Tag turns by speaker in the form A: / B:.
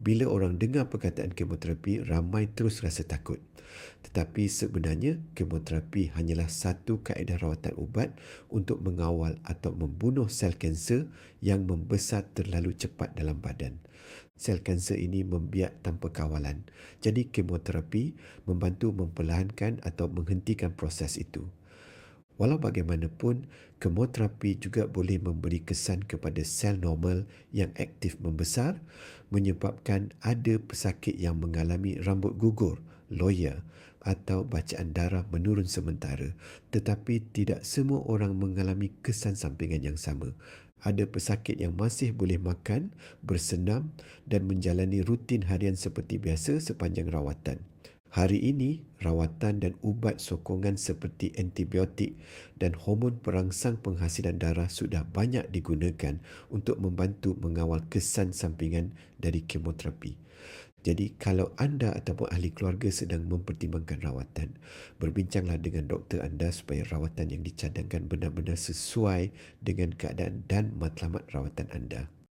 A: Bila orang dengar perkataan kemoterapi, ramai terus rasa takut. Tetapi sebenarnya, kemoterapi hanyalah satu kaedah rawatan ubat untuk mengawal atau membunuh sel kanser yang membesar terlalu cepat dalam badan. Sel kanser ini membiak tanpa kawalan. Jadi kemoterapi membantu memperlahankan atau menghentikan proses itu. Walau bagaimanapun, kemoterapi juga boleh memberi kesan kepada sel normal yang aktif membesar, menyebabkan ada pesakit yang mengalami rambut gugur, loya atau bacaan darah menurun sementara. Tetapi tidak semua orang mengalami kesan sampingan yang sama. Ada pesakit yang masih boleh makan, bersenam dan menjalani rutin harian seperti biasa sepanjang rawatan. Hari ini, rawatan dan ubat sokongan seperti antibiotik dan hormon perangsang penghasilan darah sudah banyak digunakan untuk membantu mengawal kesan sampingan dari kemoterapi. Jadi, kalau anda ataupun ahli keluarga sedang mempertimbangkan rawatan, berbincanglah dengan doktor anda supaya rawatan yang dicadangkan benar-benar sesuai dengan keadaan dan matlamat rawatan anda.